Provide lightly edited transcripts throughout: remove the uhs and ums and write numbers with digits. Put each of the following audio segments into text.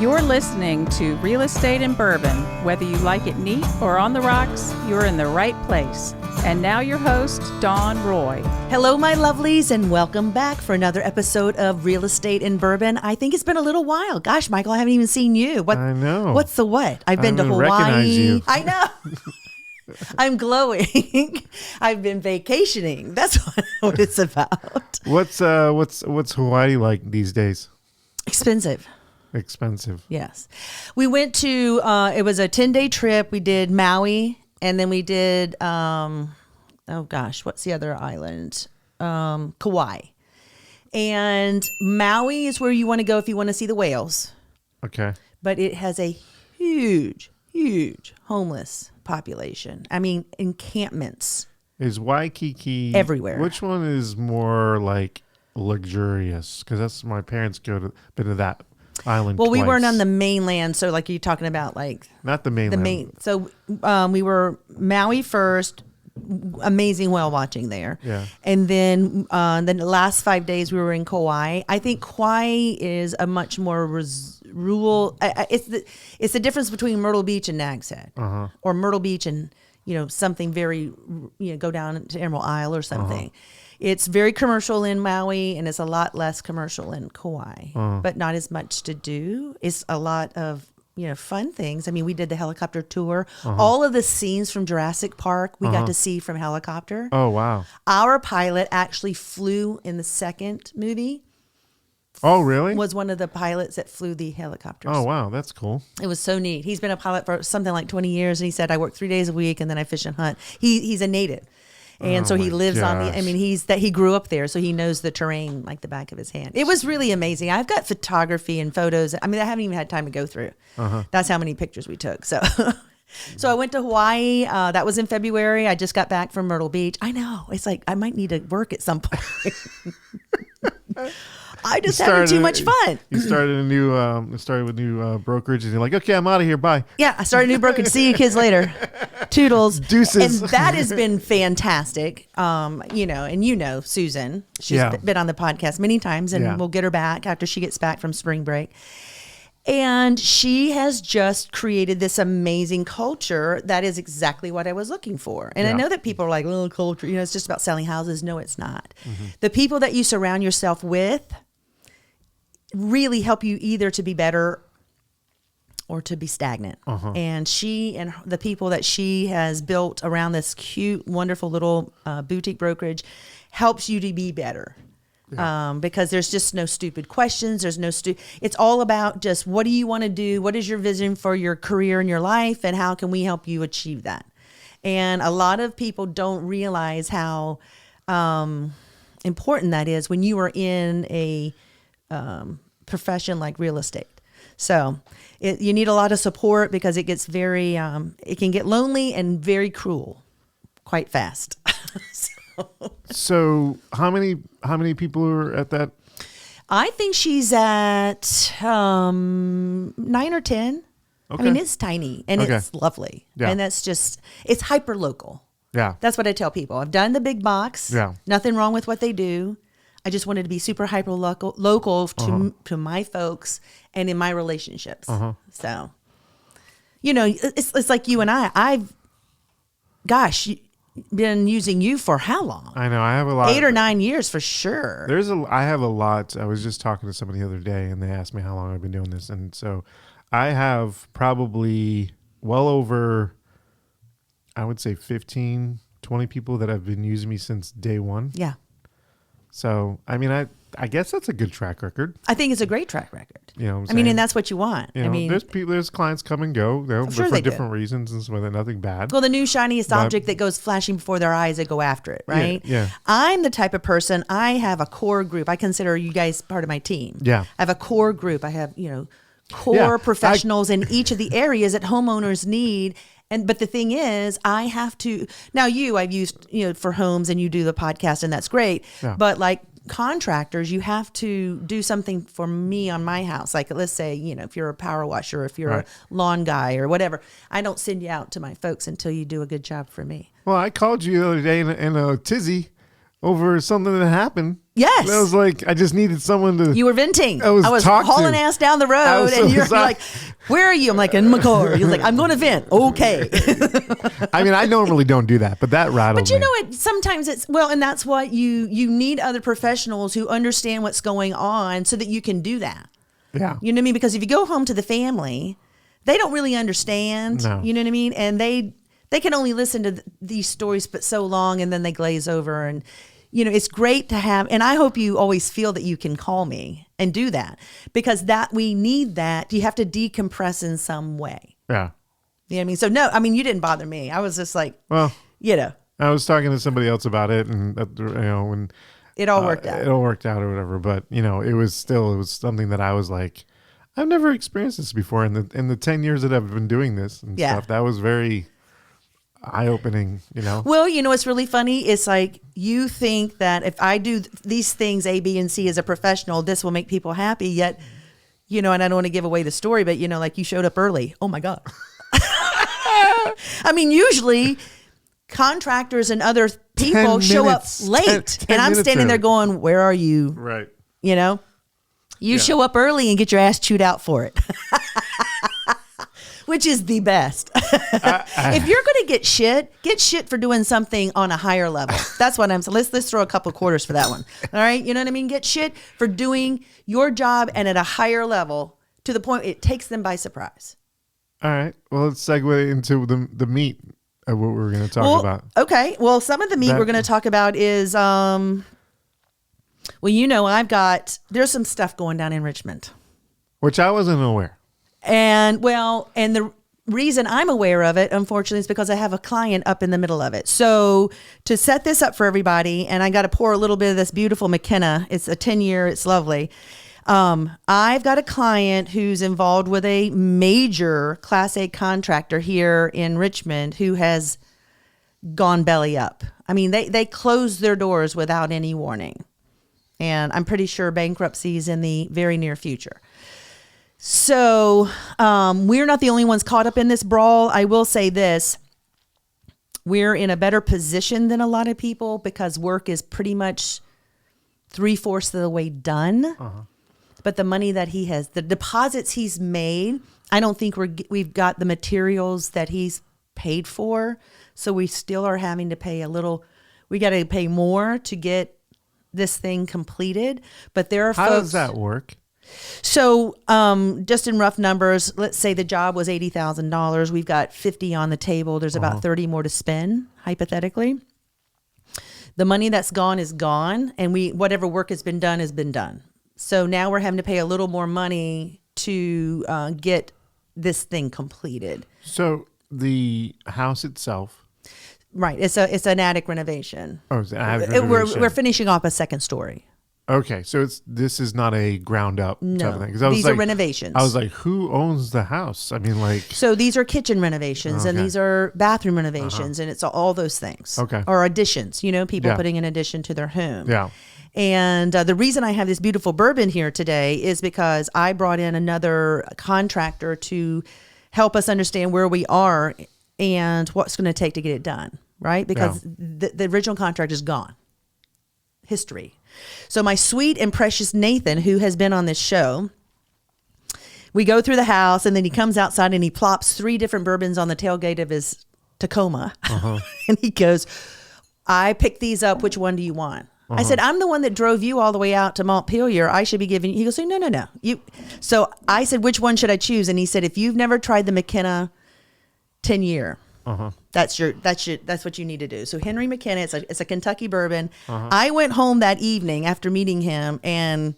You're listening to Real Estate in Bourbon. Whether you like it neat or on the rocks, you're in the right place. And now your host, Dawn Roy. Hello, my lovelies, and welcome back for another episode of Real Estate in Bourbon. I think it's been a little while. Gosh, Michael, I haven't even seen you. I know. What's the what? I've been to Hawaii. Recognize you. I know. I'm glowing. I've been vacationing. That's what it's about. What's Hawaii like these days? Expensive. Yes. We went to, it was a 10-day trip. We did Maui, and then we did, what's the other island? Kauai. And Maui is where you want to go if you want to see the whales. Okay. But it has a huge homeless population. I mean, encampments. Is Waikiki everywhere? Which one is more like luxurious? Because that's my parents been to that island. Well, twice. we weren't on the mainland, so like you're talking about like not the mainland. So we were Maui first. Amazing whale watching there. Yeah. And then the last 5 days we were in Kauai. I think Kauai is a much more rural. It's the difference between Myrtle Beach and Nags Head, or Myrtle Beach and something very go down to Emerald Isle or something. It's very commercial in Maui, and it's a lot less commercial in Kauai, but not as much to do. It's a lot of fun things. I mean, we did the helicopter tour. All of the scenes from Jurassic Park, we got to see from helicopter. Oh, wow. Our pilot actually flew in the second movie. Oh, really? Was one of the pilots that flew the helicopters. Oh, wow. That's cool. It was so neat. He's been a pilot for something like 20 years, and he said, I work 3 days a week, and then I fish and hunt. He's a native. And so he lives on he grew up there, so he knows the terrain like the back of his hand. It was really amazing. I've got photography and photos. I mean, I haven't even had time to go through. That's how many pictures we took. So I went to Hawaii. That was in February. I just got back from Myrtle Beach. I know. It's like I might need to work at some point. I just having too much fun. You started a new brokerage, and you're like, okay, I'm out of here. Bye. Yeah, I started a new brokerage. See you kids later. Toodles. Deuces. And that has been fantastic. And Susan, she's been on the podcast many times, and we'll get her back after she gets back from spring break. And she has just created this amazing culture that is exactly what I was looking for. And I know that people are like, oh, culture, it's just about selling houses. No, it's not. The people that you surround yourself with really help you either to be better or to be stagnant. And she and the people that she has built around this cute, wonderful little boutique brokerage helps you to be better. Because there's just no stupid questions. There's no it's all about just what do you want to do? What is your vision for your career and your life? And how can we help you achieve that? And a lot of people don't realize how important that is when you are in a profession like real estate. So you need a lot of support because it gets very, it can get lonely and very cruel quite fast. So how many people are at that? I think she's at 9 or 10. Okay. I mean, it's tiny and it's lovely. Yeah. And that's just, it's hyper local. Yeah. That's what I tell people. I've done the big box. Yeah. Nothing wrong with what they do. I just wanted to be super hyper local to my folks and in my relationships. So, it's like you and I've been using you for how long? I know. I have a lot. 8 or 9 years for sure. I have a lot. I was just talking to somebody the other day, and they asked me how long I've been doing this. And so I have probably well over, I would say 15, 20 people that have been using me since day one. Yeah. So, I mean, I guess that's a good track record. I think it's a great track record. You know what I'm saying? I mean, and that's what you want. There's clients come and go, for different reasons and so nothing bad. Well, the new shiniest object that goes flashing before their eyes, they go after it, right? Yeah. I'm the type of person, I have a core group. I consider you guys part of my team. Yeah. I have a core group. I have, core professionals in each of the areas that homeowners need. But the thing is, I have to, now I've used, for homes and you do the podcast and that's great. Yeah. But like contractors, you have to do something for me on my house. Like let's say, if you're a power washer, if you're a lawn guy or whatever, I don't send you out to my folks until you do a good job for me. Well, I called you the other day in a tizzy over something that happened. Yes. And I was like, I just needed someone to. You were venting. I was hauling ass down the road, and you're like, "Where are you?" I'm like, "In my car." You're like, "I'm going to vent." Okay. I mean, I normally don't do that, but that rattled me. But you know what? Sometimes it's and that's what you need other professionals who understand what's going on so that you can do that. Yeah. You know what I mean? Because if you go home to the family, they don't really understand. No. You know what I mean? And they can only listen to these stories but so long, and then they glaze over. And it's great to have, and I hope you always feel that you can call me and do that, because we need that. You have to decompress in some way. Yeah. You know what I mean? So no, I mean, you didn't bother me. I was just like, well, I was talking to somebody else about it, and when it all worked out. It all worked out or whatever. But it was something that I was like, I've never experienced this before in the 10 years that I've been doing this and stuff. That was very eye-opening, Well, what's really funny? It's like, you think that if I do these things A, B, and C as a professional, this will make people happy. Yet, and I don't want to give away the story, but like, you showed up early. Oh my God. I mean, usually contractors and other people show up late, and I'm standing there going, "Where are you?" Right. You show up early and get your ass chewed out for it. Which is the best. If you're going to get shit for doing something on a higher level. That's what I'm saying. Let's throw a couple quarters for that one. All right. You know what I mean? Get shit for doing your job and at a higher level to the point it takes them by surprise. All right. Well, let's segue into the meat of what we're going to talk about. Okay. Well, some of the meat we're going to talk about is, there's some stuff going down in Richmond. Which I wasn't aware. And the reason I'm aware of it, unfortunately, is because I have a client up in the middle of it. So to set this up for everybody, and I got to pour a little bit of this beautiful McKenna. It's a 10-year. It's lovely. I've got a client who's involved with a major Class A contractor here in Richmond who has gone belly up. I mean, they closed their doors without any warning. And I'm pretty sure bankruptcy is in the very near future. So we're not the only ones caught up in this brawl. I will say this. We're in a better position than a lot of people because work is pretty much 3/4 of the way done. Uh-huh. But the money that he has, the deposits he's made, I don't think we've got the materials that he's paid for. So we still are having to pay we got to pay more to get this thing completed. But there are folks. How does that work? So just in rough numbers, let's say the job was $80,000. We've got 50 on the table. There's about 30 more to spend, hypothetically. The money that's gone is gone, and whatever work has been done. So now we're having to pay a little more money to get this thing completed. So the house itself. Right. It's an attic renovation. Oh, it's an attic renovation. We're finishing off a second story. Okay, so this is not a ground up type of thing. These are renovations. I was like, who owns the house? I mean, like. So these are kitchen renovations and these are bathroom renovations and it's all those things. Okay. Or additions, people putting an addition to their home. Yeah. And the reason I have this beautiful bourbon here today is because I brought in another contractor to help us understand where we are and what's going to take to get it done, right? Because the original contract is gone. History. So my sweet and precious Nathan, who has been on this show, we go through the house and then he comes outside and he plops 3 different bourbons on the tailgate of his Tacoma. And he goes, I picked these up. Which one do you want? I said, I'm the one that drove you all the way out to Montpelier. I should be giving you. He goes, no. So I said, which one should I choose? And he said, if you've never tried the McKenna 10-year, that's what you need to do. So Henry McKenna, it's a Kentucky bourbon. I went home that evening after meeting him, and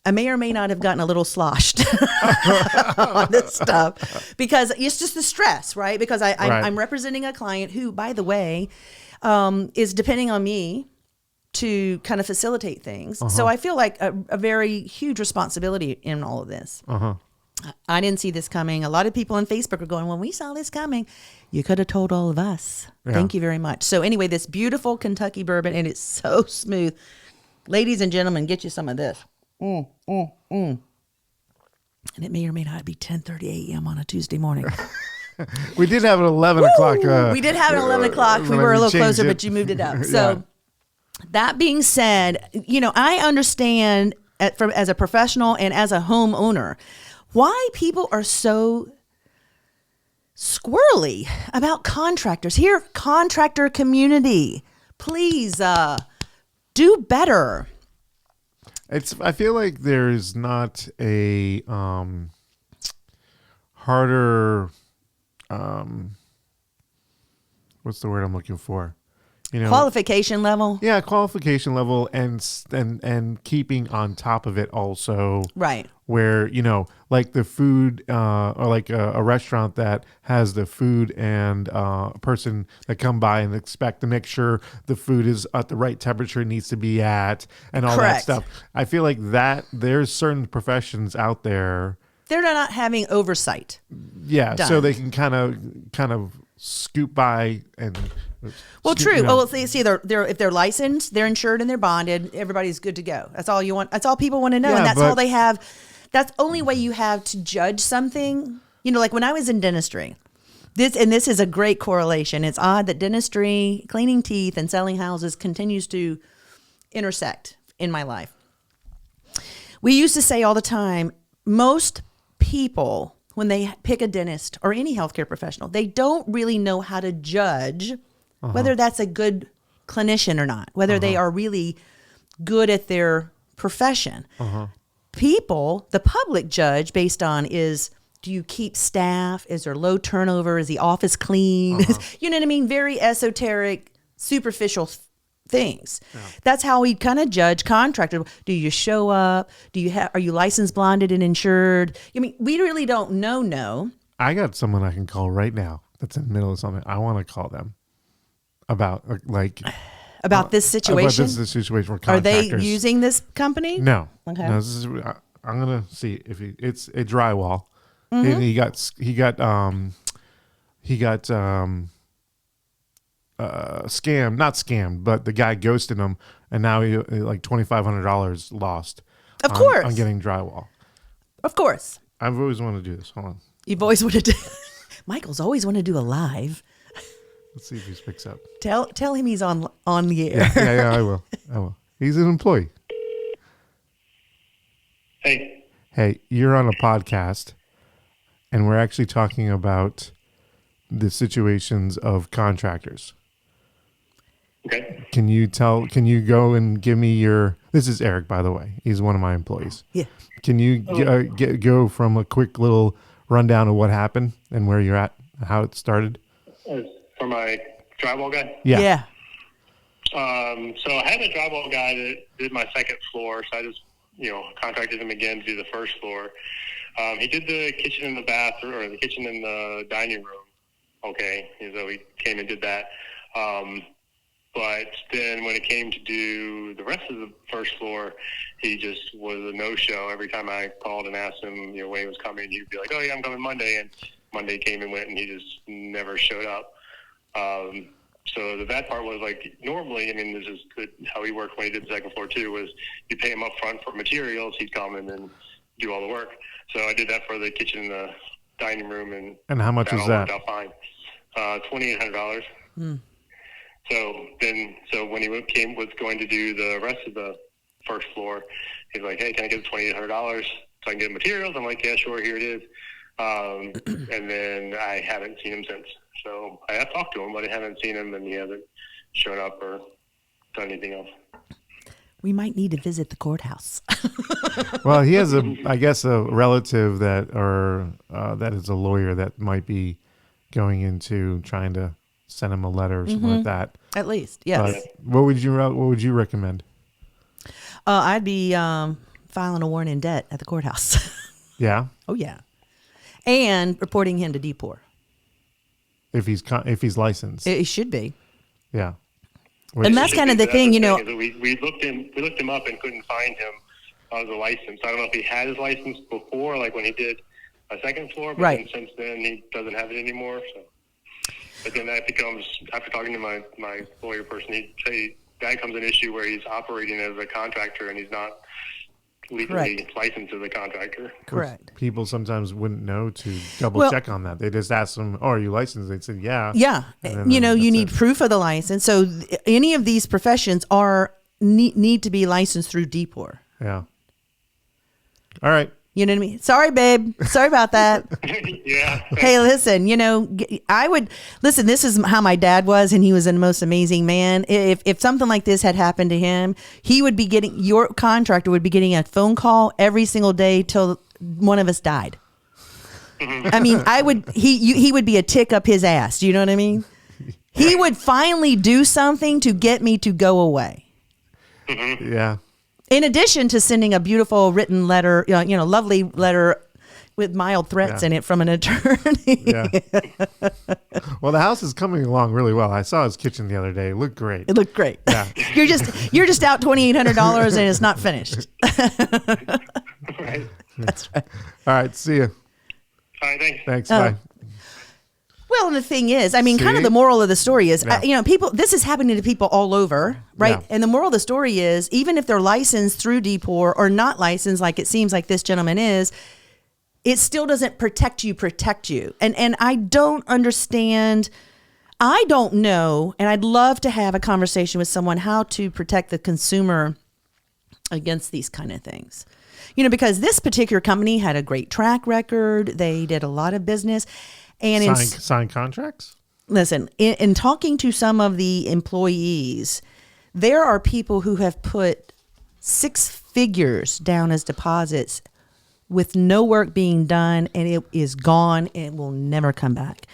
I may or may not have gotten a little sloshed on this stuff because it's just the stress, right? Because I'm representing a client who, by the way, is depending on me to kind of facilitate things. So I feel like a very huge responsibility in all of this. I didn't see this coming. A lot of people on Facebook are going, when we saw this coming, you could have told all of us. Yeah. Thank you very much. So anyway, this beautiful Kentucky bourbon, and it's so smooth. Ladies and gentlemen, get you some of this. And it may or may not be 10:30 a.m. on a Tuesday morning. We did have an 11 o'clock. We did have an 11 o'clock. We were a little closer, but you moved it up. So That being said, I understand as a professional and as a homeowner why people are so squirrely about contractors. Here, contractor community, please do better. I feel like there's not a harder what's the word I'm looking for? Qualification level. Yeah, qualification level and keeping on top of it also. Right. Where, like the food or like a restaurant that has the food and person that come by and expect to make sure the food is at the right temperature it needs to be at and all Correct. that stuff. I feel like that there's certain professions out there. They're not having oversight. Yeah, done. so they can kind of scoop by and. Well, true. Well, see, if they're licensed, they're insured, and they're bonded. Everybody's good to go. That's all you want. That's all people want to know, Yeah, and that's all they have. That's the only way you have to judge something. Like when I was in dentistry, this is a great correlation. It's odd that dentistry, cleaning teeth, and selling houses continues to intersect in my life. We used to say all the time, most people, when they pick a dentist or any healthcare professional, they don't really know how to judge whether that's a good clinician or not, whether they are really good at their profession. People, the public judge based on do you keep staff? Is there low turnover? Is the office clean? You know what I mean? Very esoteric, superficial things. Yeah. That's how we kind of judge contractors. Do you show up? Are you licensed, bonded, and insured? I mean, we really don't know. No. I got someone I can call right now that's in the middle of something. I want to call them about about this situation. About this situation for contractors. Are they using this company? No. Okay. No, I'm gonna see if it's a drywall. And he got scammed, not scammed, but the guy ghosted him, and now he like $2,500 lost. Of course, on getting drywall. Of course, I've always wanted to do this. Hold on. You've always wanted to. Michael's always wanted to do a live. Let's see if he picks up. Tell him he's on the air. Yeah, I will. He's an employee. Hey, you're on a podcast, and we're actually talking about the situations of contractors. Okay. Can you go and give me this is Eric, by the way. He's one of my employees. Yeah. Can you go from a quick little rundown of what happened and where you're at, how it started? For my drywall guy? Yeah. So I had a drywall guy that did my second floor, so I just, contracted him again to do the first floor. He did the kitchen and the bathroom, or the kitchen and the dining room. Okay. So he came and did that. But then when it came to do the rest of the first floor, he just was a no-show. Every time I called and asked him, when he was coming, he'd be like, "Oh yeah, I'm coming Monday." And Monday came and went, and he just never showed up. So the bad part was, like, normally, this is how he worked when he did the second floor too, was you pay him up front for materials, he'd come and then do all the work. So I did that for the kitchen and the dining room, and how much was that? Worked out fine. $2,800. So when he was going to do the rest of the first floor, he's like, "Hey, can I get $2,800 so I can get materials?" I'm like, "Yeah, sure, here it is." And then I haven't seen him since. So I have talked to him, but I haven't seen him, and he hasn't shown up or done anything else. We might need to visit the courthouse. Well, he has a relative that is a lawyer that might be going into trying to send him a letter or something like that. At least, yes. But what would you recommend? I'd be filing a warrant in debt at the courthouse. Yeah. Oh yeah, and reporting him to DPOR. If he's licensed, It should be. Yeah. And that's kind of the thing, We looked him up and couldn't find him as a license. I don't know if he had his license before, like when he did a second floor, but then since then he doesn't have it anymore. So, but then that becomes, after talking to my lawyer person, he'd say that becomes an issue where he's operating as a contractor and he's not legally licensed as a contractor. Correct. People sometimes wouldn't know to double check on that. They just ask them, "Oh, are you licensed?" They said, "Yeah." Yeah. You know, you need proof of the license. So any of these professions need to be licensed through DPOR. Yeah. All right. You know what I mean? Sorry, babe. Sorry about that. Yeah. Hey, listen, you know, listen, this is how my dad was, and he was the most amazing man. If something like this had happened to him, your contractor would be getting a phone call every single day till one of us died. I mean, he would be a tick up his ass. Do you know what I mean? He would finally do something to get me to go away. Yeah. In addition to sending a beautiful written letter, lovely letter with mild threats in it from an attorney. Yeah. Well, the house is coming along really well. I saw his kitchen the other day. It looked great. It looked great. Yeah. You're just out $2,800 and it's not finished. Right. That's right. All right. See you. All right. Thanks. Thanks. Bye. Well, and the thing is, I mean, kind of the moral of the story is, this is happening to people all over, right? Yeah. And the moral of the story is, even if they're licensed through DPOR or not licensed, like it seems like this gentleman is, it still doesn't protect you. And I don't understand. I don't know. And I'd love to have a conversation with someone how to protect the consumer against these kind of things. You know, because this particular company had a great track record. They did a lot of business. And sign contracts? Listen, in talking to some of the employees, there are people who have put 6 figures down as deposits with no work being done, and it is gone and it will never come back.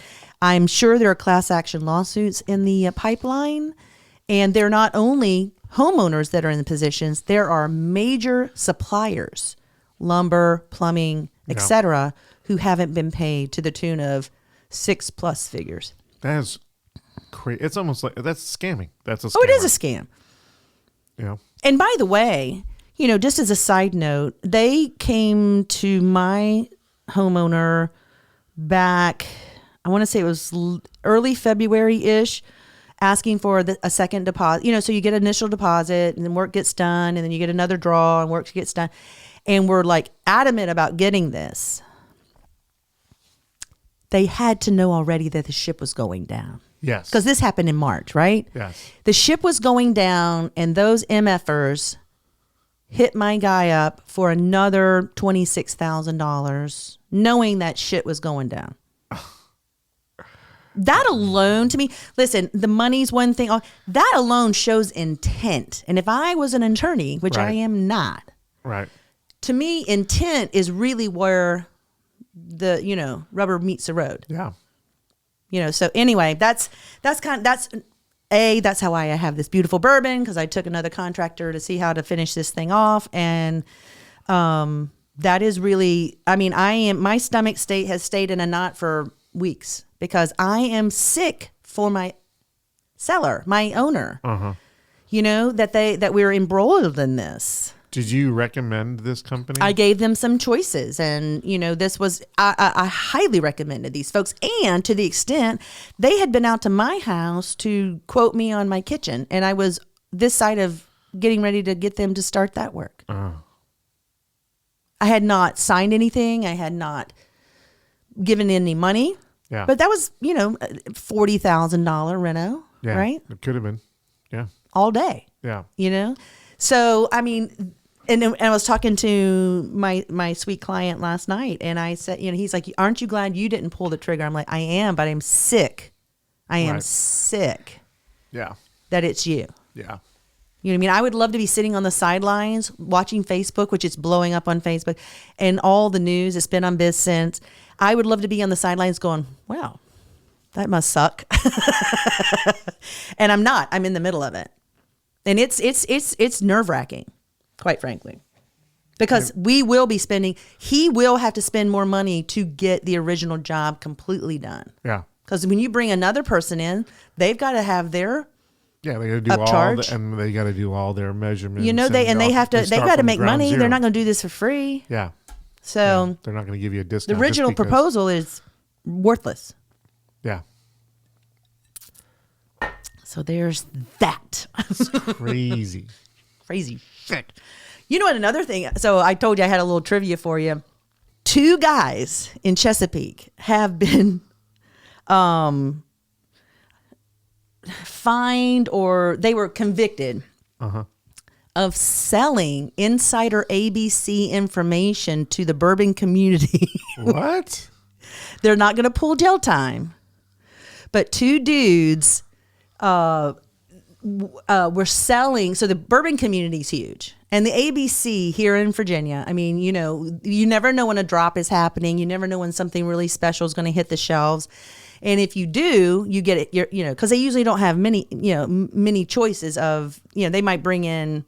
I'm sure there are class action lawsuits in the pipeline, and they're not only homeowners that are in the positions, there are major suppliers, lumber, plumbing, etc., who haven't been paid to the tune of 6+ figures. That is crazy. It's almost like that's scamming. That's a scam. Oh, it is a scam. Yeah. And by the way, you know, just as a side note, they came to my homeowner back, I want to say it was early February-ish, asking for a second deposit. You know, so you get initial deposit and then work gets done, and then you get another draw and work gets done. And we're like adamant about getting this. They had to know already that the ship was going down. Yes. Because this happened in March, right? Yes. The ship was going down, and those MFers hit my guy up for another $26,000, knowing that shit was going down. That alone, to me, listen, the money's one thing. That alone shows intent. And if I was an attorney, which I am not, right? To me, intent is really where the rubber meets the road. Yeah. So anyway, that's how I have this beautiful bourbon, because I took another contractor to see how to finish this thing off, and that is really, I mean, my stomach has stayed in a knot for weeks because I am sick for my seller, my owner. That we're embroiled in this. Did you recommend this company? I gave them some choices, and this was I highly recommended these folks, and to the extent they had been out to my house to quote me on my kitchen, and I was this side of getting ready to get them to start that work. I had not signed anything. I had not given any money. Yeah. But that was $40,000 reno. Yeah. Right. It could have been. Yeah. All day. Yeah. So I mean. And I was talking to my sweet client last night, and I said, he's like, aren't you glad you didn't pull the trigger? I'm like, I am, but I'm sick. I am sick. Yeah. That it's you. Yeah. You know what I mean? I would love to be sitting on the sidelines watching Facebook, which is blowing up on Facebook, and all the news. It's been on biz since. I would love to be on the sidelines going, wow, that must suck. And I'm not. I'm in the middle of it. And it's nerve-wracking. Quite frankly, because he will have to spend more money to get the original job completely done. Yeah. Because when you bring another person in, they've got to have their they got to do and they got to do all their measurements. They got to make money. They're not going to do this for free. Yeah. So they're not going to give you a discount. The original proposal is worthless. Yeah. So there's that. Crazy. Crazy shit. You know what? Another thing. So I told you I had a little trivia for you. 2 guys in Chesapeake have been fined, or they were convicted of selling insider ABC information to the Bourbon community. What? They're not going to pull jail time, but 2 dudes were selling. So the Bourbon community is huge. And the ABC here in Virginia, I mean, you know, you never know when a drop is happening. You never know when something really special is going to hit the shelves. And if you do, you get it, you know, because they usually don't have many choices of, you know, they might bring in,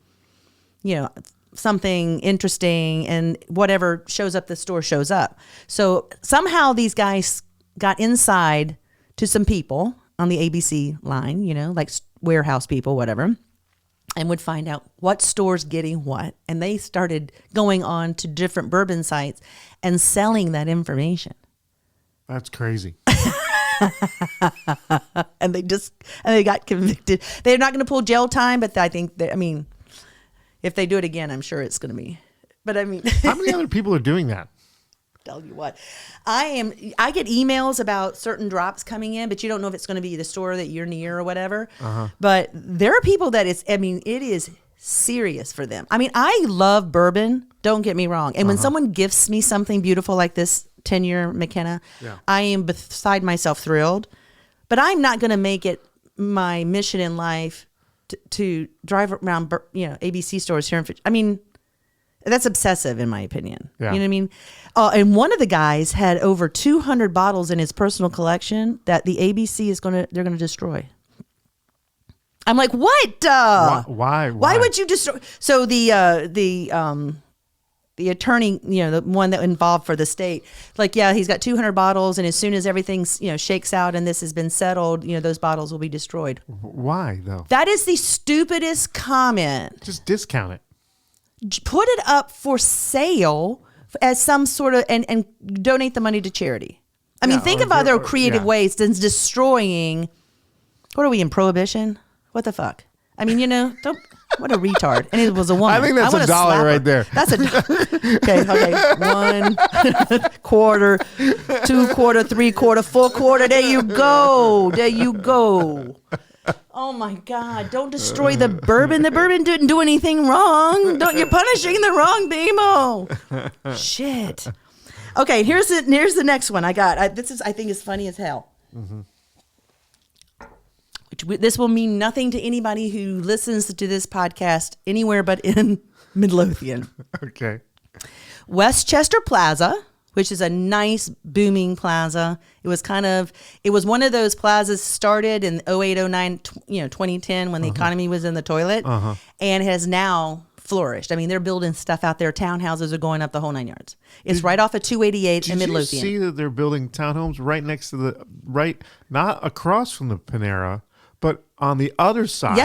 you know, something interesting, and whatever shows up, the store shows up. So somehow these guys got inside to some people on the ABC line, you know, like warehouse people, whatever, and would find out what store's getting what. And they started going on to different bourbon sites and selling that information. That's crazy. And they got convicted. They're not going to pull jail time, but I think if they do it again, I'm sure it's going to be. But I mean, how many other people are doing that? Tell you what, I get emails about certain drops coming in, but you don't know if it's going to be the store that you're near or whatever. But there are people that it is serious for them. I mean, I love bourbon. Don't get me wrong. And when someone gifts me something beautiful like this 10-year McKenna, I am beside myself thrilled. But I'm not going to make it my mission in life to drive around, you know, ABC stores here. I mean, that's obsessive in my opinion. Yeah. You know what I mean? And one of the guys had over 200 bottles in his personal collection that the ABC they're going to destroy. I'm like, what? Why? Why would you destroy? So the attorney, you know, the one that involved for the state, like, yeah, he's got 200 bottles, and as soon as everything's, you know, shakes out and this has been settled, you know, those bottles will be destroyed. Why though? That is the stupidest comment. Just discount it. Put it up for sale as some sort of, and donate the money to charity. I mean, think of other creative ways than destroying. What are we in prohibition? What the fuck? I mean, you know, what a retard. And it was a woman. I think that's $1 right there. That's okay. 1 quarter, 2 quarter, 3 quarter, 4 quarter. There you go. Oh my God. Don't destroy the bourbon. The bourbon didn't do anything wrong. You're punishing the wrong people. Shit. Okay, here's the next one I got. I think is funny as hell. This will mean nothing to anybody who listens to this podcast anywhere but in Midlothian. Okay. Westchester Plaza, which is a nice booming plaza. It was one of those plazas started in 08, 09, 2010 when the economy was in the toilet, and has now flourished. I mean, they're building stuff out there. Townhouses are going up the whole 9 yards. It's right off of 288 in Midlothian. Did you see that they're building townhomes right next to not across from the Panera, but on the other side?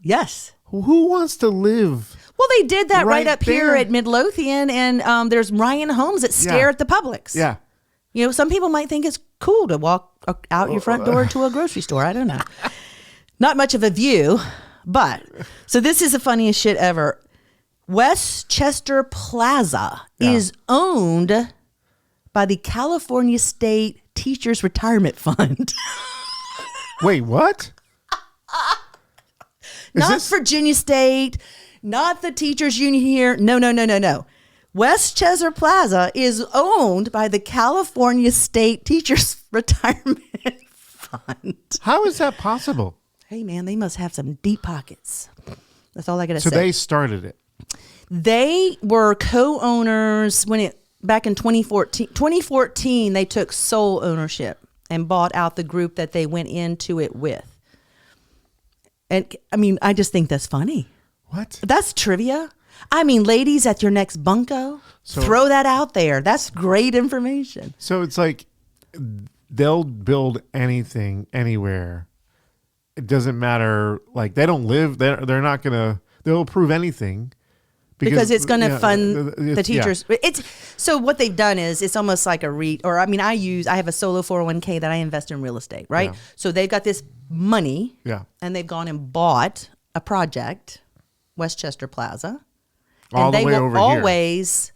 Yes. Who wants to live? Well, they did that right up here there at Midlothian, and there's Ryan Homes that stare at the Publix. Yeah. You know, some people might think it's cool to walk out your front door to a grocery store. I don't know. Not much of a view, but so this is the funniest shit ever. Westchester Plaza is owned by the California State Teachers Retirement Fund. Wait, what? Not Virginia State, not the teachers union here. No. Westchester Plaza is owned by the California State Teachers Retirement Fund. How is that possible? Hey, man, they must have some deep pockets. That's all I got to say. So they started it. They were co-owners back in 2014. 2014, they took sole ownership and bought out the group that they went into it with. And I mean, I just think that's funny. What? That's trivia. I mean, ladies at your next bunko, throw that out there. That's great information. So it's like they'll build anything, anywhere. It doesn't matter. Like, they don't live, they're not going to, they'll approve anything. Because it's going to fund the teachers. Yeah. So what they've done is it's almost like a REIT, or I mean, I have a solo 401k that I invest in real estate, right? Yeah. So they've got this money, and they've gone and bought a project, Westchester Plaza, All the they way will over always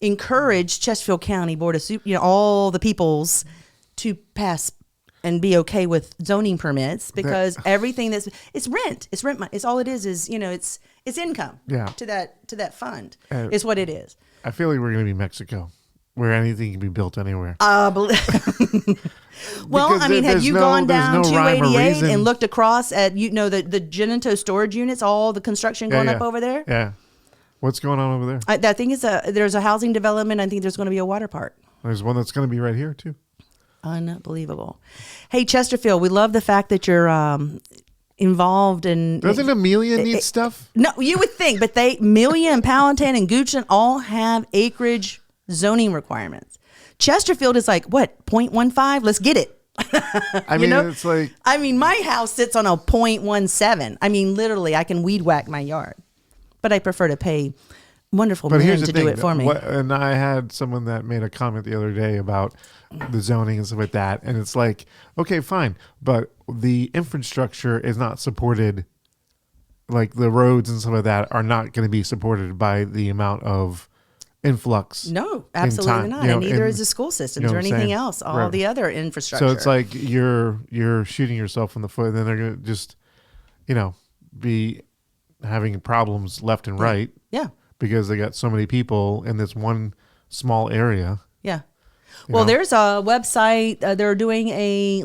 encourage Chesterfield County Board of all the peoples to pass and be okay with zoning permits, because everything it's rent. It's all it is, it's income to that fund. It's what it is. I feel like we're going to be Mexico, where anything can be built anywhere. Well, I mean, have you gone down 288 and looked across at, the Genito storage units, all the construction going up over there? Yeah. What's going on over there? I think there's a housing development. I think there's going to be a water park. There's one that's going to be right here, too. Unbelievable. Hey, Chesterfield, we love the fact that you're involved in... Doesn't Amelia need stuff? No, you would think, but Amelia and Powhatan and Goochland all have acreage zoning requirements. Chesterfield is like, what, 0.15? Let's get it. I mean, it's like... I mean, my house sits on a 0.17. I mean, literally, I can weed whack my yard. But I prefer to pay wonderful men to do it for me. And I had someone that made a comment the other day about the zoning and stuff like that. And it's like, okay, fine. But the infrastructure is not supported. Like the roads and stuff like that are not going to be supported by the amount of influx. No, absolutely not. And neither is the school systems or anything else, all the other infrastructure. So it's like you're shooting yourself in the foot, and then they're going to just, be having problems left and right. Yeah. Because they got so many people in this one small area. Yeah. Well, there's a website. They're doing a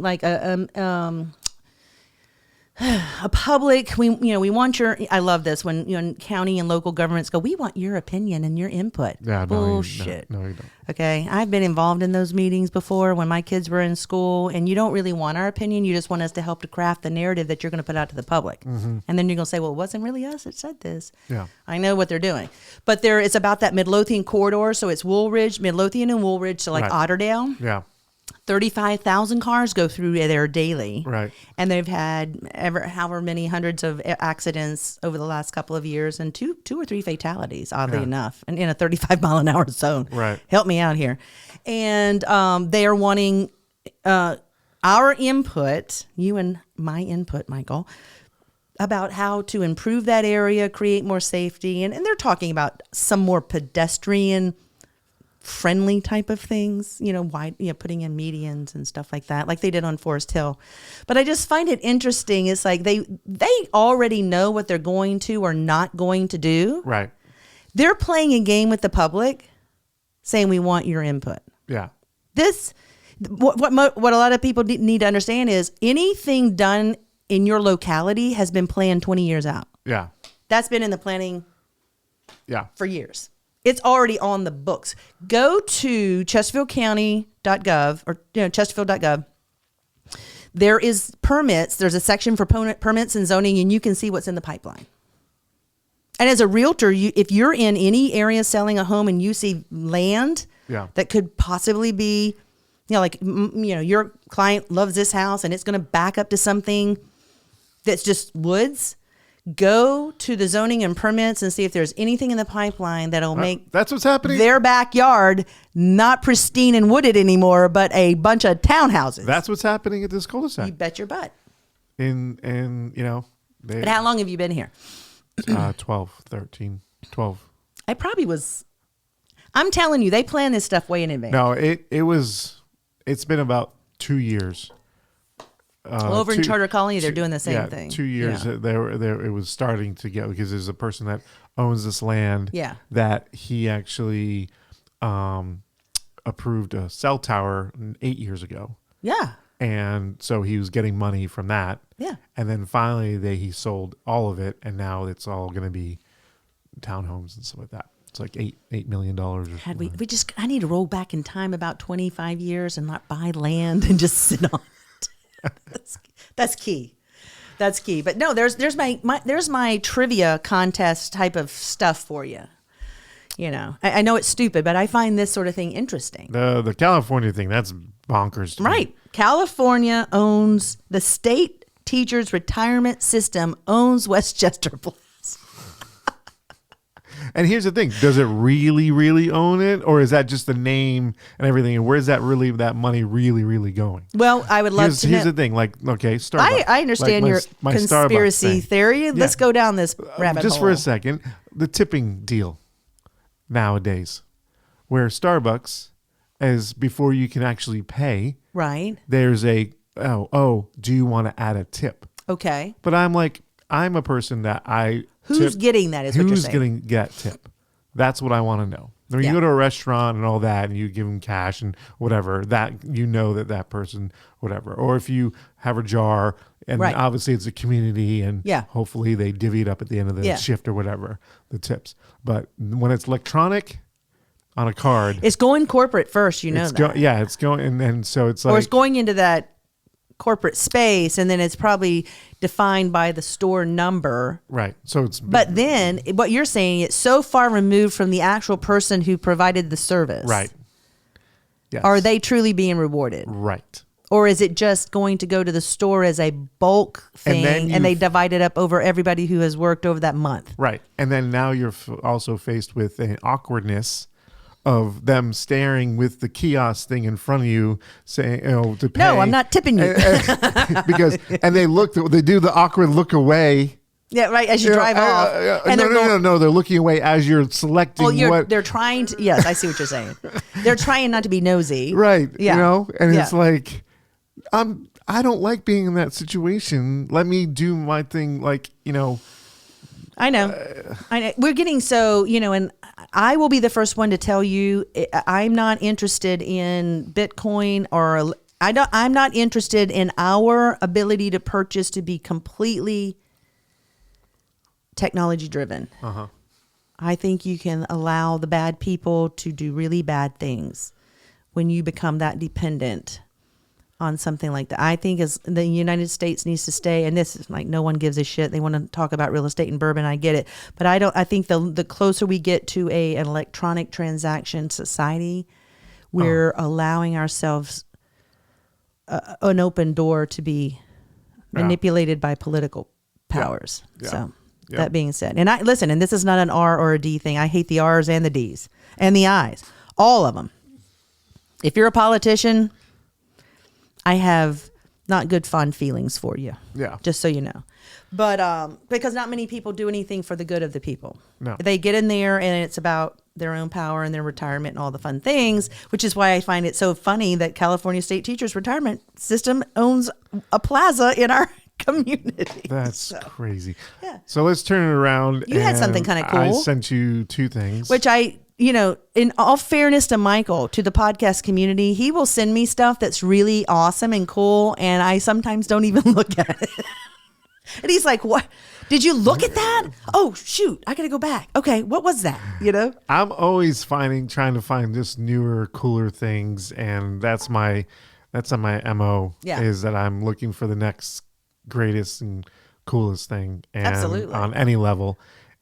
public. We want your. I love this when county and local governments go. We want your opinion and your input. Yeah, bullshit. No, you don't. Okay, I've been involved in those meetings before when my kids were in school, and you don't really want our opinion. You just want us to help to craft the narrative that you're going to put out to the public, and then you're going to say, "Well, it wasn't really us that said this." Yeah, I know what they're doing, but it's about that Midlothian corridor. So it's Woolridge, Midlothian, and Woolridge. So like Otterdale. Yeah. 35,000 cars go through there daily. Right. And they've had however many hundreds of accidents over the last couple of years, and two or three fatalities, oddly enough, and in a 35 mile an hour zone. Right. Help me out here. And they are wanting our input, you and my input, Michael, about how to improve that area, create more safety. And they're talking about some more pedestrian friendly type of things, putting in medians and stuff like that, like they did on Forest Hill. But I just find it interesting. It's like they already know what they're going to or not going to do. Right. They're playing a game with the public, saying we want your input. Yeah. What a lot of people need to understand is anything done in your locality has been planned 20 years out. Yeah. That's been in the planning. Yeah. For years. It's already on the books. Go to chesterfieldcounty.gov or chesterfield.gov. There is permits. There's a section for permits and zoning, and you can see what's in the pipeline. And as a realtor, if you're in any area selling a home and you see land that could possibly be, your client loves this house and it's going to back up to something that's just woods, go to the zoning and permits and see if there's anything in the pipeline that'll make that's what's happening. Their backyard not pristine and wooded anymore, but a bunch of townhouses. That's what's happening at this cul-de-sac. You bet your butt. But how long have you been here? 12, 13, 12. I probably was. I'm telling you, they plan this stuff way in advance. No, it's been about 2 years. Over in Charter Colony, they're doing the same thing. 2 years. There. It was starting to get, because there's a person that owns this land. Yeah. That he actually approved a cell tower 8 years ago. Yeah. And so he was getting money from that. Yeah. And then finally he sold all of it, and now it's all going to be townhomes and stuff like that. It's like $8 million or something. I need to roll back in time about 25 years and not buy land and just sit on it. That's key. That's key. But no, there's my trivia contest type of stuff for you. I know it's stupid, but I find this sort of thing interesting. The California thing, that's bonkers to me. Right. California owns the state teachers retirement system owns Westchester Plaza. And here's the thing. Does it really, really own it? Or is that just the name and everything? And where's that money really, really going? Well, I would love to know. Here's the thing. Starbucks. I understand your conspiracy theory. Yeah. Let's go down this rabbit hole. Just for a second. the tipping deal nowadays, where Starbucks, as before you can actually pay, right? There's a do you want to add a tip? Okay. But I'm a person that who's getting that is what you're saying. Who's getting that tip? That's what I want to know. When you go to a restaurant and all that, and you give them cash and whatever, that that person, whatever. Or if you have a jar, and obviously it's a community, and hopefully they divvy it up at the end of the shift or whatever, the tips. But when it's electronic on a card, it's going corporate first. It's going, and so it's like, or it's going into that corporate space, and then it's probably defined by the store number. Right. So it's, but then what you're saying, it's so far removed from the actual person who provided the service. Right. Yes. Are they truly being rewarded? Right. Or is it just going to go to the store as a bulk thing, and they divide it up over everybody who has worked over that month? Right. And then now you're also faced with an awkwardness of them staring with the kiosk thing in front of you, saying, to pay. No, I'm not tipping you. Because they do the awkward look away. Yeah, right, as you drive off. And no, they're looking away as you're selecting they're trying to, yes, I see what you're saying. They're trying not to be nosy. Right, it's like, I don't like being in that situation. Let me do my thing, I know. We're getting so, and I will be the first one to tell you, I'm not interested in Bitcoin I'm not interested in our ability to purchase to be completely technology driven. Uh-huh. I think you can allow the bad people to do really bad things when you become that dependent on something like that. I think as the United States needs to stay, and this is like, no one gives a shit. They want to talk about real estate in Bourbon. I get it. But I think the closer we get to an electronic transaction society, we're allowing ourselves an open door to be manipulated by political powers. Yeah. So that being said, and and this is not an R or a D thing. I hate the R's and the D's and the I's, all of them. If you're a politician, I have not good fond feelings for you. Yeah. Just so you know. But because not many people do anything for the good of the people. No. They get in there and it's about their own power and their retirement and all the fun things, which is why I find it so funny that California State Teachers Retirement System owns a plaza in our community. That's crazy. Yeah. So let's turn it around. You had something kind of cool. I sent you two things. Which in all fairness to Michael, to the podcast community, he will send me stuff that's really awesome and cool, and I sometimes don't even look at it. And he's like, "What? Did you look at that? Oh, shoot, I got to go back. Okay, what was that?" I'm always trying to find just newer, cooler things, and that's on my MO. Yeah. Is that I'm looking for the next greatest and coolest thing, and absolutely, on any level.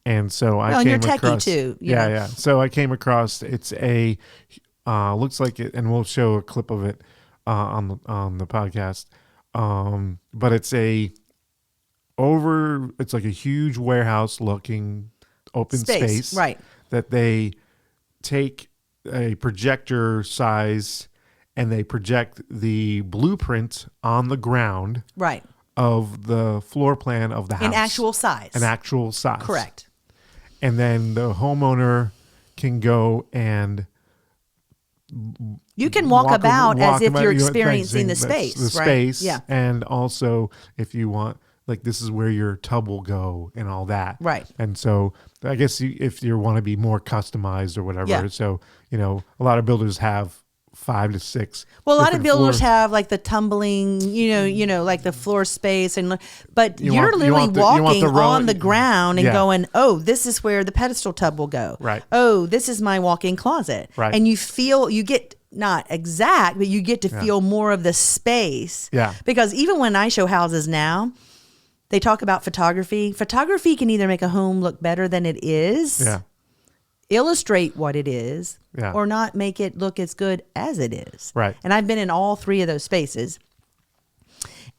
And so I came you're techie across, too. Yeah. So I came across, it's a, looks like it, and we'll show a clip of it on the podcast. But it's it's like a huge warehouse looking open space, right? That they take a projector size and they project the blueprint on the ground, right, of the floor plan of the house. In actual size. Correct. And then the homeowner can go and you can walk about as if you're experiencing the space. The space. Yeah. And also if you want, this is where your tub will go and all that. Right. And so I guess if you want to be more customized or whatever. Yeah. So, a lot of builders have 5 to 6. Well, a lot of builders have the tumbling, like the floor space, but you're literally walking on the ground and going, "Oh, this is where the pedestal tub will go." Right. "Oh, this is my walk-in closet." Right. And you get not exact, but you get to feel more of the space. Yeah. Because even when I show houses now, they talk about photography. Photography can either make a home look better than it is. Yeah. Illustrate what it is, yeah, or not make it look as good as it is. Right. And I've been in all three of those spaces.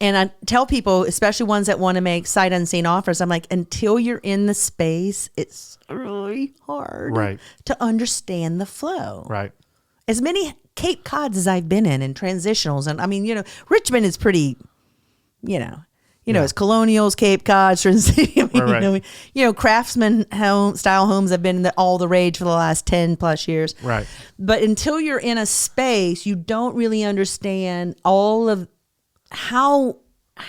And I tell people, especially ones that want to make sight unseen offers, I'm like, until you're in the space, it's really hard to understand the flow. Right. As many Cape Cods as I've been in and transitionals, and Richmond is pretty, it's Colonials, Cape Cod, Trinity City. I mean, right. Craftsman style homes have been all the rage for the last 10 plus years. Right. But until you're in a space, you don't really understand all of how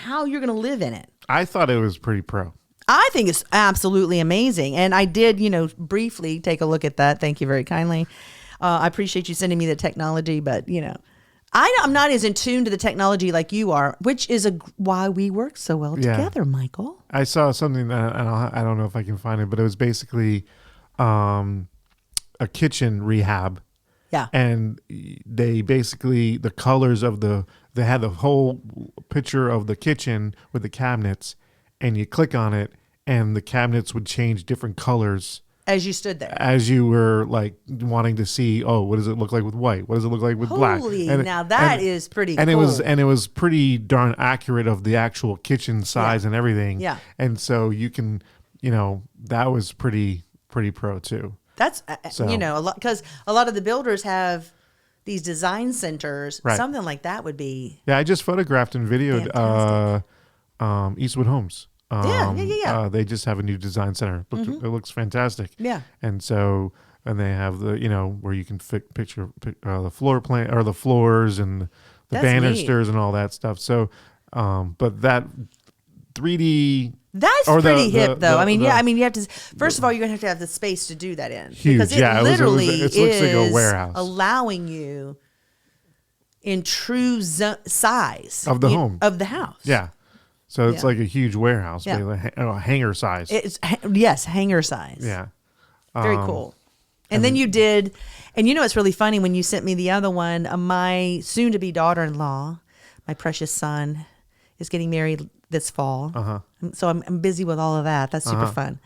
you're going to live in it. I thought it was pretty pro. I think it's absolutely amazing. And I did, briefly take a look at that. Thank you very kindly. I appreciate you sending me the technology, but, I'm not as in tune to the technology like you are, which is why we work so well together, Michael. I saw something that, and I don't know if I can find it, but it was basically a kitchen rehab. Yeah. And they basically, the colors of they had the whole picture of the kitchen with the cabinets, and you click on it, and the cabinets would change different colors. As you stood there. As you were like wanting to see, what does it look like with white? What does it look like with black? Now that is pretty cool. And it was pretty darn accurate of the actual kitchen size and everything. Yeah. And so you can, that was pretty pro too. That's, a lot, because a lot of the builders have these design centers. Right. Something like that would be. Yeah, I just photographed and videoed Eastwood Homes. Yeah. They just have a new design center. It looks fantastic. Yeah. And they have the, where you can picture the floor plan or the floors and the banisters and all that stuff. So, but that 3D. That's pretty hip, though. You have to. First of all, you're gonna have to have the space to do that in. Huge, because it literally it looks like a warehouse, allowing you in true size of the home of the house. Yeah. So it's like a huge warehouse, hangar size. Yes, hangar size. Yeah. Very cool. And then you did, and it's really funny when you sent me the other one. My soon-to-be daughter-in-law, my precious son, is getting married this fall. So I'm busy with all of that. That's super fun.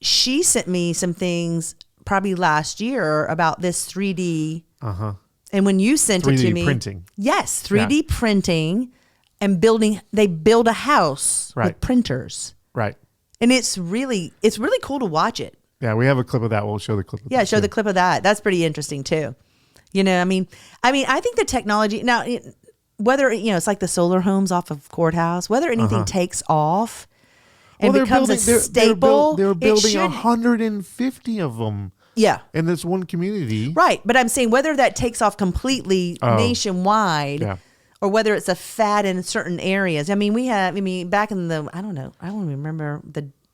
She sent me some things probably last year about this 3D. And when you sent it to me, 3D printing. Yes, 3D printing. And they build a house with printers. Right. And it's really cool to watch it. Yeah, we have a clip of that. We'll show the clip of that. Yeah, show the clip of that. That's pretty interesting too. I think the technology now, whether it's like the solar homes off of Courthouse, whether anything takes off and becomes a staple. They're building 150 of them. Yeah. In this one community. Right, but I'm saying whether that takes off completely nationwide. Yeah. Or whether it's a fad in certain areas. Back in the, I don't remember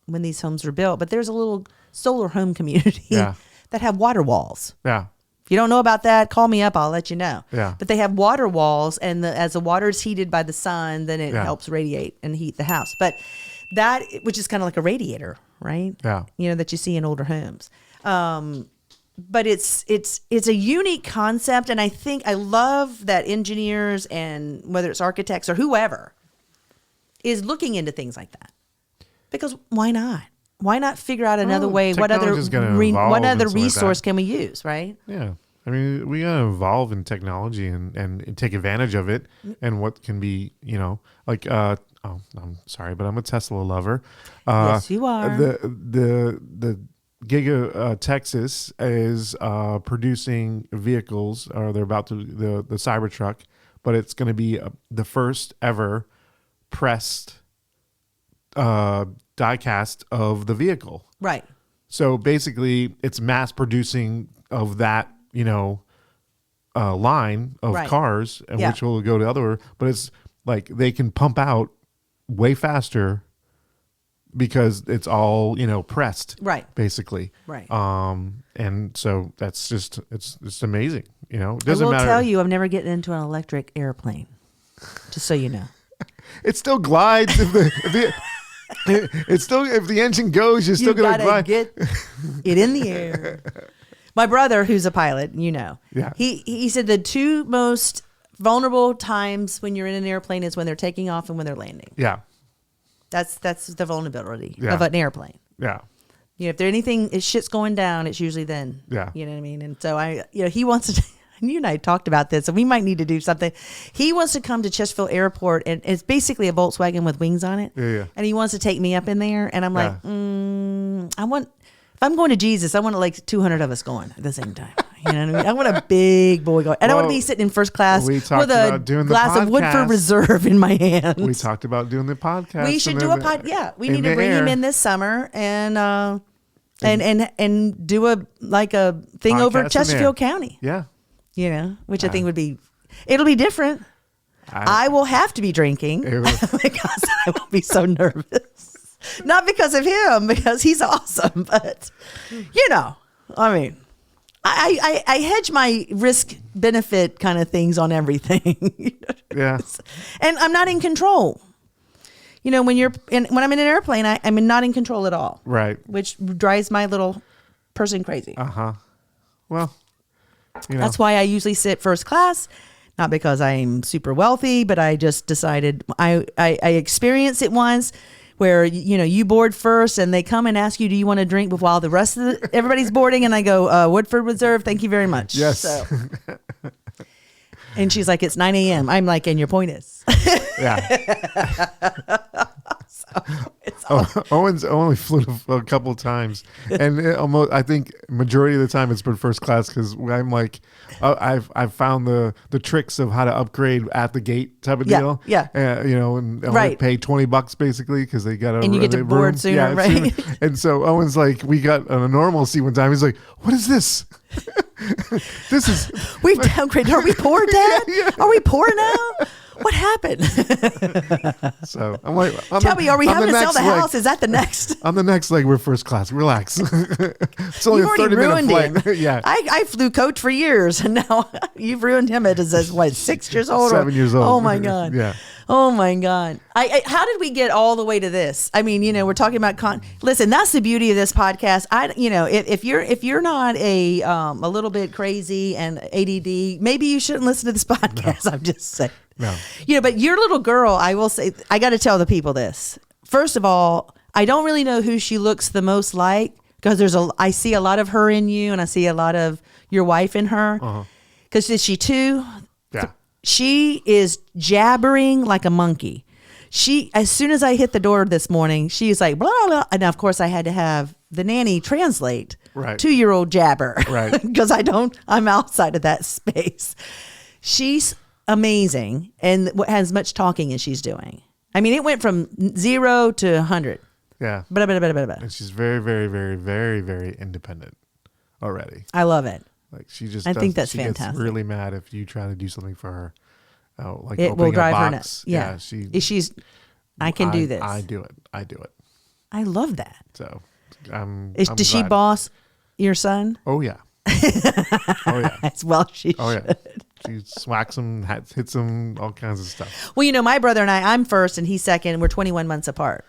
when these homes were built, but there's a little solar home community that have water walls. Yeah. If you don't know about that, call me up. I'll let you know. Yeah. But they have water walls, and as the water is heated by the sun, then it helps radiate and heat the house. But that, which is kind of like a radiator, right? Yeah. That you see in older homes. But it's a unique concept, and I love that engineers and whether it's architects or whoever is looking into things like that. Because why not? Why not figure out another way? What other resource can we use, right? Yeah. We got to evolve in technology and take advantage of it, and what can be, I'm sorry, but I'm a Tesla lover. Yes, you are. The Giga Texas is producing vehicles, or they're about to the Cybertruck, but it's going to be the first ever pressed die cast of the vehicle. Right. So basically, it's mass producing of that line of cars, and which will go to other. But it's like they can pump out way faster. Because it's all pressed, right? Basically, right. And so that's just it's amazing. It doesn't matter. I will tell you, I'm never getting into an electric airplane. Just so you know, it still glides. If the engine goes, you're still gonna glide. Get it in the air. My brother, who's a pilot, he said the two most vulnerable times when you're in an airplane is when they're taking off and when they're landing. Yeah. That's the vulnerability of an airplane. Yeah. If if shit's going down, it's usually then. Yeah. You know what I mean? And so he wants to, and you and I talked about this, and we might need to do something. He wants to come to Chesterfield Airport, and it's basically a Volkswagen with wings on it. Yeah. And he wants to take me up in there, and I'm like, if I'm going to Jesus, I want like 200 of us going at the same time. You know what I mean? I want a big boy car. And I want to be sitting in first class with a glass of Woodford Reserve in my hand. We talked about doing the podcast. We should do a pod. Yeah, we need to bring him in this summer and do a thing over Chesterfield County. Yeah. You know, which I think it'll be different. I will have to be drinking because I will be so nervous. Not because of him, because he's awesome, but I mean, I hedge my risk benefit kind of things on everything. Yeah. And I'm not in control. When I'm in an airplane, I'm not in control at all. Right. Which drives my little person crazy. Well, that's why I usually sit first class. Not because I'm super wealthy, but I just decided I experienced it once where, you board first and they come and ask you, do you want to drink while the rest of everybody's boarding? And I go, Woodford Reserve. Thank you very much. Yes. So, and she's like, it's 9 a.m. I'm like, and your point is. Yeah. Owen's only flew a couple of times, and I think majority of the time it's been first class because I'm like, I've found the tricks of how to upgrade at the gate type of deal. Yeah. And only pay $20 basically because they got and you get to board sooner, right? Sooner. And so Owen's like, we got on a normal seat one time. He's like, what is this? This is we've downgraded. Are we poor, Dad? Yeah. Are we poor now? What happened? So I'm like, tell me, are we having to sell the house? Is that the next? On the next leg, we're first class. Relax. It's only you've a 30-minute flight. Yeah, I flew coach for years, and now you've ruined him. It is 6 years old, 7 years old. Oh my God. Yeah. Oh my God. How did we get all the way to this? I mean, we're talking about listen, that's the beauty of this podcast. If you're not a little bit crazy and ADD, maybe you shouldn't listen to this podcast. No. I'm just saying. No. But your little girl, I will say, I got to tell the people this. First of all, I don't really know who she looks the most like because I see a lot of her in you and I see a lot of your wife in her. Because is she 2? Yeah. She is jabbering like a monkey. As soon as I hit the door this morning, she's like, blah, blah. And of course I had to have the nanny translate 2-year-old jabber. Right. Because I'm outside of that space. She's amazing and as much talking as she's doing. I mean, it went from 0 to 100. Yeah. Blah, blah, blah, blah, blah. And she's very, very, very, very, very independent already. I love it. Like she just, think that's she fantastic. Gets really mad if you try to do something for her. Like it will drive her nuts. Yeah. I can do this. I do it. I love that. So, does she boss your son? Oh yeah. Oh yeah. As well she should. Oh yeah. She swacks him, hits him, all kinds of stuff. Well, my brother and I'm first and he's second. We're 21 months apart.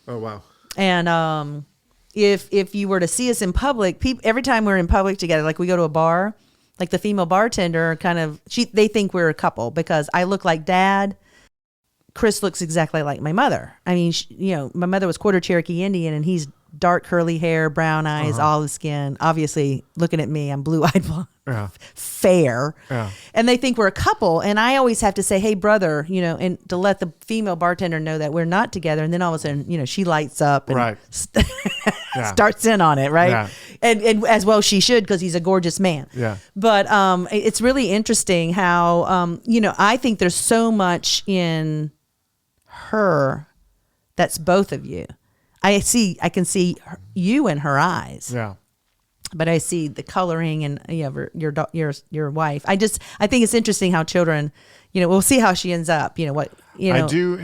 Oh wow. And if you were to see us in public, every time we're in public together, like we go to a bar, like the female bartender they think we're a couple because I look like Dad. Chris looks exactly like my mother. I mean, my mother was quarter Cherokee Indian and he's dark curly hair, brown eyes, olive skin. Obviously, looking at me, I'm blue-eyed blonde, fair. Yeah. And they think we're a couple. And I always have to say, hey, brother, and to let the female bartender know that we're not together. And then all of a sudden, she lights up and starts in on it, right? Yeah. And as well she should because he's a gorgeous man. Yeah. But it's really interesting how, I think there's so much in her that's both of you. I can see you in her eyes. Yeah. But I see the coloring and your wife. I think it's interesting how children, we'll see how she ends up. I do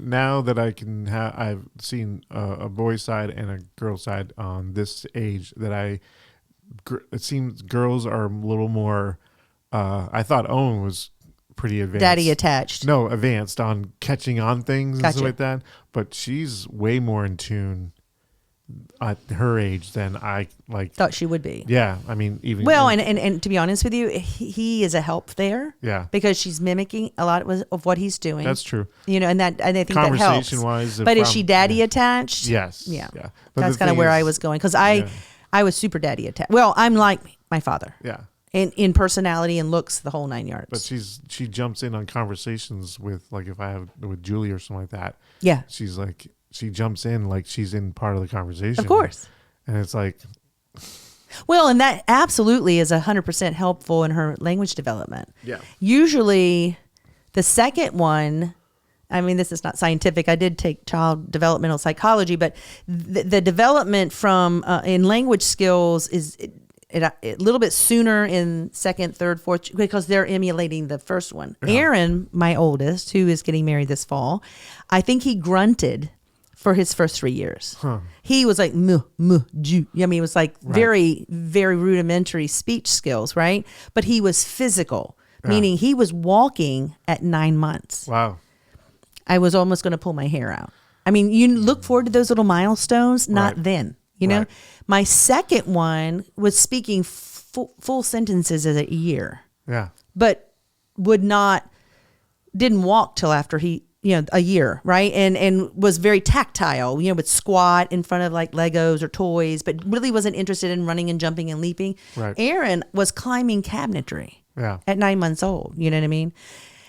now that I've seen a boy's side and a girl's side on this age that it seems girls are a little more. I thought Owen was pretty advanced. Daddy attached. No, advanced on catching on things and stuff like that. But she's way more in tune at her age than I thought she would be. Yeah, I mean, even and to be honest with you, he is a help there. Yeah, because she's mimicking a lot of what he's doing. That's true. And I think that helps. Conversation wise, but is she daddy attached? Yes. Yeah. Yeah. But that's kind of where I was going because I was super daddy attached. Well, I'm like my father. Yeah. In personality and looks, the whole 9 yards. But she jumps in on conversations with if I have with Julie or something like that. Yeah. She's like she jumps in like she's in part of the conversation. Of course. And it's like Well, and that absolutely is 100% helpful in her language development. Yeah. Usually the second one, I mean, this is not scientific. I did take child developmental psychology, but the development from in language skills is a little bit sooner in second, third, fourth, because they're emulating the first one. Yeah. Aaron, my oldest, who is getting married this fall, I think he grunted for his first 3 years. Huh. He was like, muh, muh, ju. I mean, it was like very, very rudimentary speech skills, right? But he was physical, meaning he was walking at 9 months. Wow. I was almost going to pull my hair out. I mean, you look forward to those little milestones, not then, you know? Right. My second one was speaking full sentences as a year. Yeah. But didn't walk till after a year, right? And was very tactile, would squat in front of like Legos or toys, but really wasn't interested in running and jumping and leaping. Right. Aaron was climbing cabinetry at 9 months old. You know what I mean?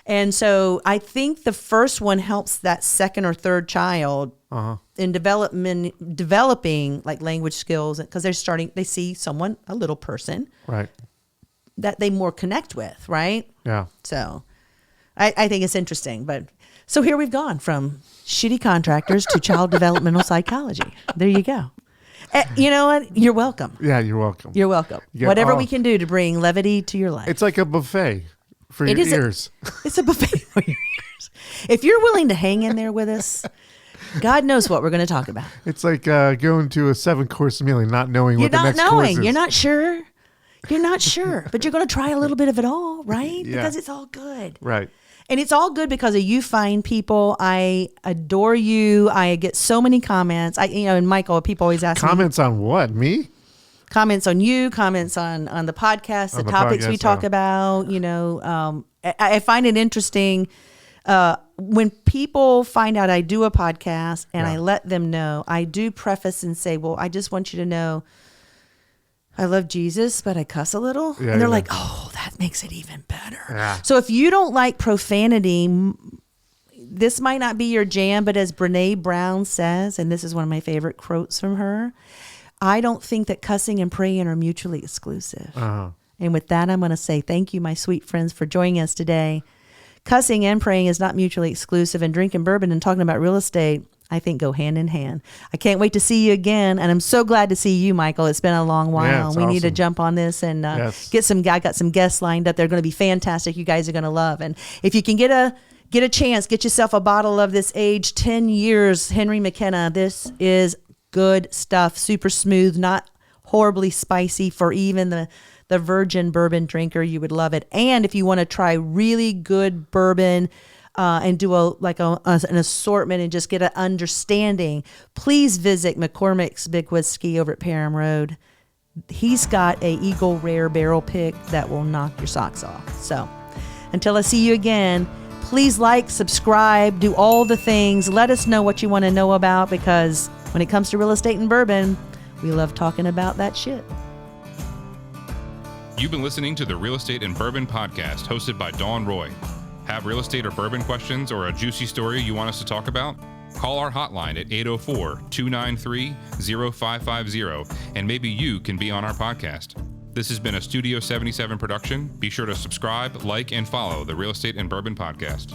And so I think the first one helps that second or third child in developing like language skills, because they see someone, a little person, right, that they more connect with, right? Yeah. So I think it's interesting. But so here we've gone from shitty contractors to child developmental psychology. There you go. You know what? You're welcome. Yeah, you're welcome. You're welcome. Whatever we can do to bring levity to your life. It's like a buffet. For your ears. It's a buffet for your ears. If you're willing to hang in there with us, God knows what we're going to talk about. It's like going to a 7-course meal and not knowing what the next course is. You're not sure. You're not sure. But you're going to try a little bit of it all, right? Yeah. Because it's all good. Right. And it's all good because of you fine people. I adore you. I get so many comments. And Michael, people always ask comments on what? Me? Comments on you, comments on the podcast, the topics we talk about. I find it interesting when people find out I do a podcast and I let them know. I do preface and say, well, I just want you to know I love Jesus, but I cuss a little. Yeah, and they're like, oh, that makes it even better. Yeah. So if you don't like profanity, this might not be your jam, but as Brene Brown says, and this is one of my favorite quotes from her, I don't think that cussing and praying are mutually exclusive. Uh-huh. And with that, I'm going to say thank you, my sweet friends, for joining us today. Cussing and praying is not mutually exclusive, and drinking bourbon and talking about real estate, I think, go hand in hand. I can't wait to see you again, and I'm so glad to see you, Michael. It's been a long while. Yeah, we need to jump on this and I got some guests lined up. They're going to be fantastic. You guys are going to love. And if you can get a chance, get yourself a bottle of this aged 10 years Henry McKenna. This is good stuff, super smooth, not horribly spicy for even the virgin bourbon drinker. You would love it. And if you want to try really good bourbon and do an assortment and just get an understanding, please visit McCormick's Big Whiskey over at Parham Road. He's got a Eagle Rare barrel pick that will knock your socks off. So until I see you again, please like, subscribe, do all the things. Let us know what you want to know about, because when it comes to real estate and bourbon, we love talking about that shit. You've been listening to the Real Estate and Bourbon Podcast, hosted by Dawn Roy. Have real estate or bourbon questions or a juicy story you want us to talk about? Call our hotline at 804-293-0550, and maybe you can be on our podcast. This has been a Studio 77 production. Be sure to subscribe, like, and follow the Real Estate and Bourbon Podcast.